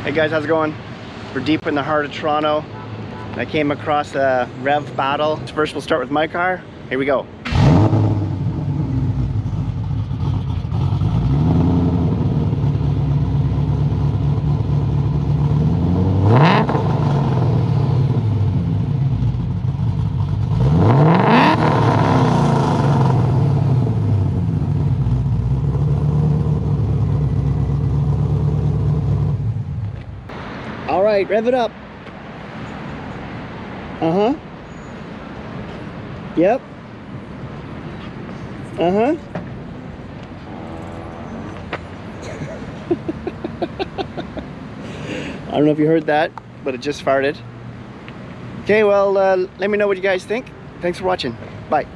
Hey guys, how's it going? We're deep in the heart of Toronto. I came across a rev battle. First we'll start with my car. Here we go. All right, rev it up. Uh-huh. Yep. Uh-huh. I don't know if you heard that, but it just farted. Okay, well, let me know what you guys think. Thanks for watching. Bye.